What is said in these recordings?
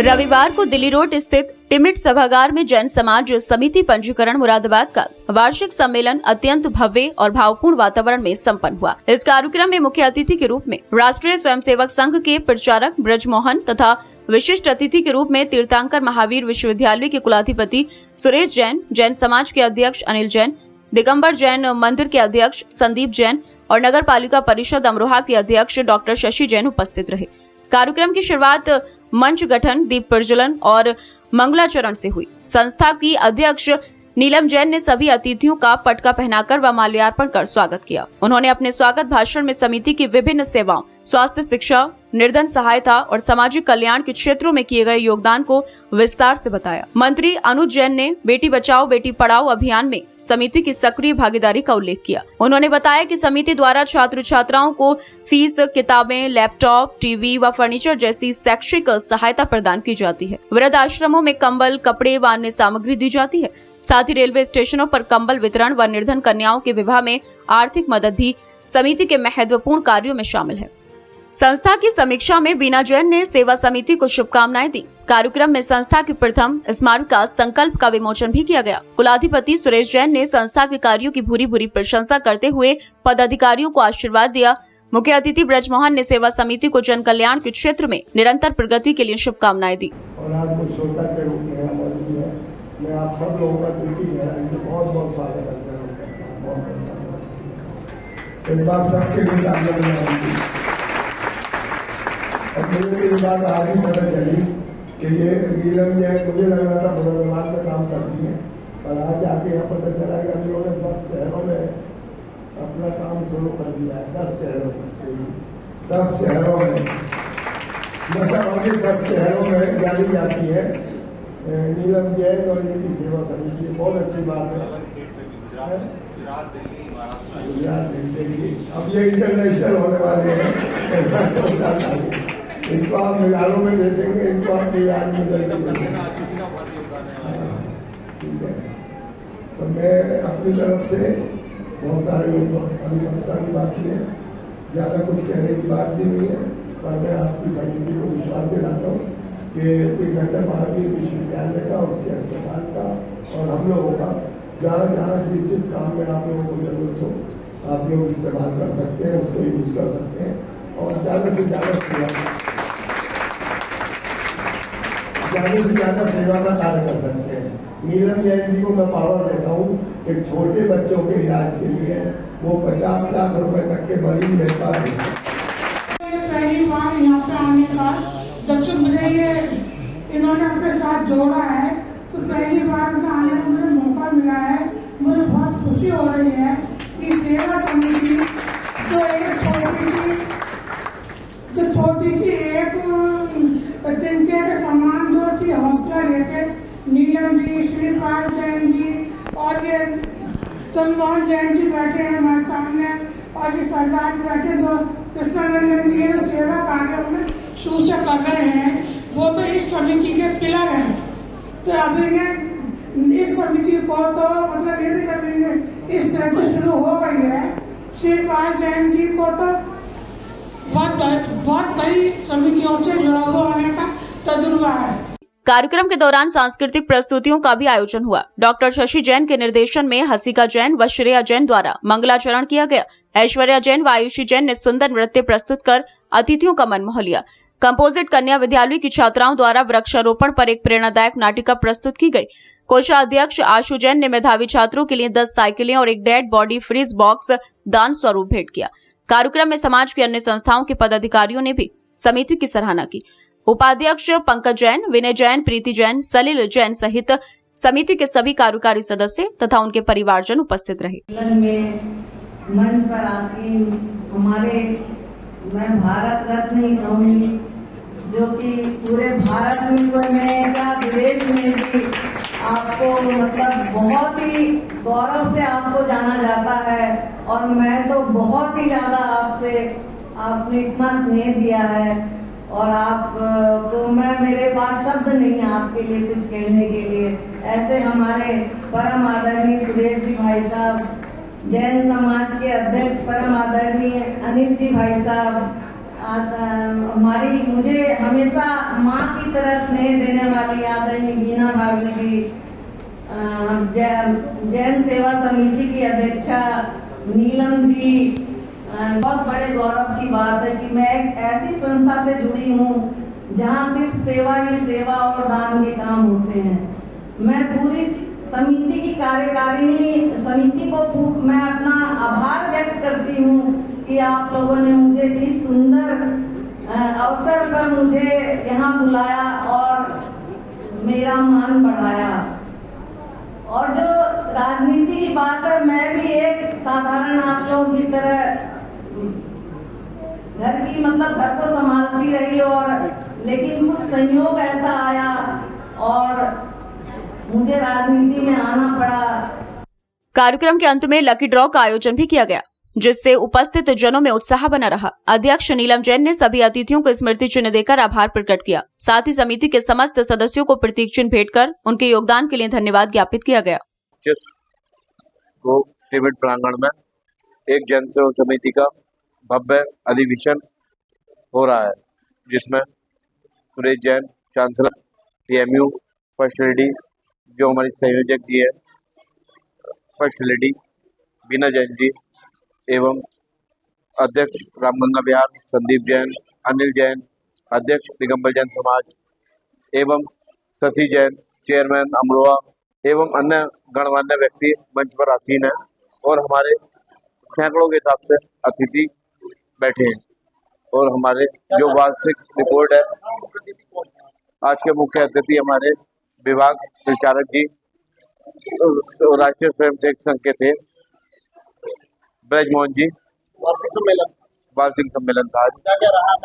रविवार को दिल्ली रोड स्थित टिमिट सभागार में जैन समाज समिति पंजीकरण मुरादाबाद का वार्षिक सम्मेलन अत्यंत भव्य और भावपूर्ण वातावरण में संपन्न हुआ। इस कार्यक्रम में मुख्य अतिथि के रूप में राष्ट्रीय स्वयंसेवक संघ के प्रचारक ब्रजमोहन तथा विशिष्ट अतिथि के रूप में तीर्थंकर महावीर विश्वविद्यालय के कुलाधिपति सुरेश जैन, जैन समाज के अध्यक्ष अनिल जैन, दिगंबर जैन मंदिर के अध्यक्ष संदीप जैन और नगर पालिका परिषद अमरोहा के अध्यक्ष डॉक्टर शशि जैन उपस्थित रहे। कार्यक्रम की शुरुआत मंच गठन, दीप प्रज्वलन और मंगलाचरण से हुई। संस्था की अध्यक्ष नीलम जैन ने सभी अतिथियों का पटका पहनाकर व माल्यार्पण कर स्वागत किया। उन्होंने अपने स्वागत भाषण में समिति की विभिन्न सेवाओं, स्वास्थ्य, शिक्षा, निर्धन सहायता और सामाजिक कल्याण के क्षेत्रों में किए गए योगदान को विस्तार से बताया। मंत्री अनुज जैन ने बेटी बचाओ बेटी पढ़ाओ अभियान में समिति की सक्रिय भागीदारी का उल्लेख किया। उन्होंने बताया कि समिति द्वारा छात्र छात्राओं को फीस, किताबें, लैपटॉप, टीवी व फर्नीचर जैसी शैक्षिक सहायता प्रदान की जाती है। वृद्ध आश्रमों में कंबल, कपड़े व अन्य सामग्री दी जाती है। साथ ही रेलवे स्टेशनों पर कंबल वितरण व निर्धन कन्याओं के विवाह में आर्थिक मदद भी समिति के महत्वपूर्ण कार्यों में शामिल है। संस्था की समीक्षा में बीना जैन ने सेवा समिति को शुभकामनाएं दी। कार्यक्रम में संस्था की प्रथम स्मारिका संकल्प का विमोचन भी किया गया। कुलाधिपति सुरेश जैन ने संस्था के कार्यों की भूरी भूरी प्रशंसा करते हुए पदाधिकारियों को आशीर्वाद दिया। मुख्य अतिथि ब्रजमोहन ने सेवा समिति को जन कल्याण के क्षेत्र में निरंतर प्रगति के लिए शुभकामनाएं दी। और आज वो श्रोता के रूप में मौजूद है। मैं आप सब लोगों का दिल की गहराई से बहुत बहुत स्वागत करता हूँ। एक बार सबके लिए अब मुझे ये बात आज ही पता चली कि ये नीलम जो है, मुझे लग रहा था मुरादाबाद में काम करती है, पर आज आके यहाँ पता चला कि अभी उन्होंने 10 शहरों में अपना काम शुरू कर दिया है। 10 शहरों में मतलब अभी 10 शहरों में जानी जाती है नीलम जैन और इनकी सेवा समिति। बहुत अच्छी बात है। गुजरात, दिल्ली, अब ये इंटरनेशनल होने वाले हैं। इनको आप मिलानों में दे देंगे, इनको आप मिलान में दे देंगे। ठीक है, तो मैं अपनी तरफ से बहुत सारे अभिनंदन की बात की है, ज़्यादा कुछ कहने की बात भी नहीं है, पर मैं आपकी समिति को विश्वास दिलाता हूँ कि तीर्थंकर महावीर विश्वविद्यालय का, उसके अस्पताल का और हम लोगों का जहाँ जिस काम में आप लोगों को जरूरत हो आप लोग इस्तेमाल कर सकते हैं, उसको यूज कर सकते हैं और ज़्यादा से ज़्यादा सेवा का कार्य कर सकते हैं। नीलम जैन जी को मैं पावर देता हूँ कि छोटे बच्चों के इलाज के लिए वो 50 लाख रुपए तक के मरीज लेता है। पहली बार यहाँ पे आने का जब से मुझे ये इन्होंने अपने साथ जोड़ा है तो पहली बार आने का मुझे मौका मिला है। मुझे बहुत खुशी हो रही है कि सेवा समिति जो छोटी सी एक तिनके के समान जो थी हौसला लेके नीलम जी, श्रीपाल जैन जी और ये चंद्रमोहन जैन जी बैठे हैं हमारे सामने और ये सरदार बैठे जो कृष्णानंदन जी जो सेवा कार्यों में शुरू से कर रहे हैं, वो तो इस समिति के पिलर हैं। तो अभी ने इस समिति को तो मतलब ये अभी इस तरह से शुरू हो गई है। श्रीपाल जैन जी को तो बहुत कई समितियों से जुड़ा हुआ होने का तजुर्बा है। कार्यक्रम के दौरान सांस्कृतिक प्रस्तुतियों का भी आयोजन हुआ। डॉक्टर शशि जैन के निर्देशन में हसिका जैन व श्रेया जैन द्वारा मंगलाचरण किया गया। ऐश्वर्या जैन व आयुषी जैन ने सुंदर नृत्य प्रस्तुत कर अतिथियों का मन मोह लिया। कंपोजिट कन्या विद्यालय की छात्राओं द्वारा वृक्षारोपण पर एक प्रेरणादायक नाटिका प्रस्तुत की गई। कोषाध्यक्ष आशु जैन ने मेधावी छात्रों के लिए 10 साइकिलें और एक डेड बॉडी फ्रीज बॉक्स दान स्वरूप भेंट किया। कार्यक्रम में समाज की अन्य संस्थाओं के पदाधिकारियों ने भी समिति की सराहना की। उपाध्यक्ष पंकज जैन, विनय जैन, प्रीति जैन, सलील जैन सहित समिति के सभी कार्यकारी सदस्य तथा उनके परिवारजन उपस्थित रहे। मंच पर आसीन हमारे, मैं भारत रत्न ही कहूँगी, जो कि पूरे भारत में क्या विदेश में भी आपको मतलब बहुत ही गौरव से आपको जाना जाता है। और मैं तो बहुत ही ज़्यादा आपने इतना स्नेह दिया है और आप तो मेरे पास शब्द नहीं है आपके लिए कुछ कहने के लिए। ऐसे हमारे परम आदरणीय सुरेश जी भाई साहब, जैन समाज के अध्यक्ष परम आदरणीय अनिल जी भाई साहब, हमारी मुझे हमेशा माँ की तरह स्नेह देने वाली आदरणीय बीना भाभी जी, जैन सेवा समिति की अध्यक्षा नीलम जी, बहुत बड़े गौरव की बात है कि मैं एक ऐसी संस्था से जुड़ी हूँ जहाँ सिर्फ सेवा ही सेवा और दान के काम होते हैं। मैं पूरी समिति की कार्यकारिणी समिति को मैं अपना आभार व्यक्त करती हूँ कि आप लोगों ने मुझे इस सुंदर अवसर पर मुझे यहाँ बुलाया और मेरा मान बढ़ाया। और जो राजनीति की बात है, मैं भी एक साधारण आप लोगों की तरह घर को संभालती रही, और लेकिन कुछ संयोग ऐसा आया और मुझे राजनीति में आना पड़ा। कार्यक्रम के अंत में लकी ड्रॉ का आयोजन भी किया गया, जिससे उपस्थित जनों में उत्साह बना रहा। अध्यक्ष नीलम जैन ने सभी अतिथियों को स्मृति चिन्ह देकर आभार प्रकट किया। साथ ही समिति के समस्त सदस्यों को प्रतीक चिन्ह भेंट कर उनके योगदान के लिए धन्यवाद ज्ञापित किया गया। टिमिट प्रांगण में एक जन सेवा समिति का भव्य अधिवेशन हो रहा है, जिसमें Suresh Jain chancellor, TMU first lady जो हमारी संयोजक जी है, फर्स्ट लेडी बीना जैन जी एवं अध्यक्ष रामगंगा विहार संदीप जैन, अनिल जैन अध्यक्ष दिगंबर जैन समाज एवं शशि जैन चेयरमैन अमरोहा एवं अन्य गणमान्य व्यक्ति मंच पर आसीन है और हमारे सैकड़ों के हिसाब से अतिथि बैठे हैं। और हमारे जो वार्षिक रिपोर्ट है, आज के मुख्य अतिथि हमारे विभाग विचारक जी राष्ट्रीय स्वयंसेवक संघ के थे ब्रजमोहन जी। वार्षिक सम्मेलन था आज। क्या रहा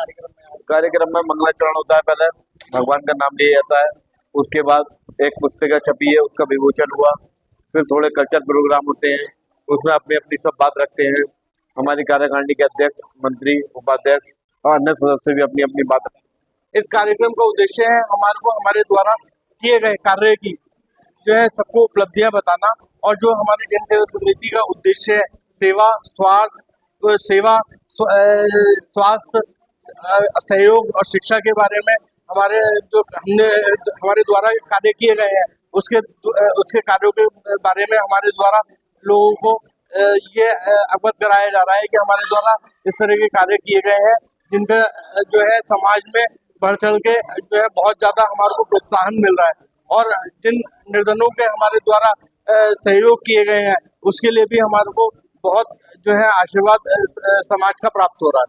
कार्यक्रम में? मंगलाचरण होता है, पहले भगवान का नाम लिया जाता है, उसके बाद एक पुस्तिका छपी है उसका विमोचन हुआ, फिर थोड़े कल्चर प्रोग्राम होते हैं, उसमें अपनी अपनी सब बात रखते हैं। हमारी कार्यकारिणी के अध्यक्ष, मंत्री, उपाध्यक्ष और अन्य सदस्य भी अपनी अपनी बात रखते हैं। इस कार्यक्रम का उद्देश्य है हमारे द्वारा किए गए कार्य की जो है सबको उपलब्धियां बताना, और जो हमारे जन सेवा समिति का उद्देश्य है सेवा, स्वास्थ्य, सहयोग और शिक्षा के बारे में हमारे द्वारा कार्य किए गए हैं, उसके कार्यों के बारे में हमारे द्वारा लोगों को ये अवगत कराया जा रहा है कि हमारे द्वारा इस तरह के कार्य किए गए हैं, जिनका जो है समाज में बढ़ चढ़ के जो है बहुत ज्यादा हमारे को प्रोत्साहन मिल रहा है, और जिन निर्धनों के हमारे द्वारा सहयोग किए गए हैं उसके लिए भी हमारे को बहुत जो है आशीर्वाद समाज का प्राप्त हो रहा है।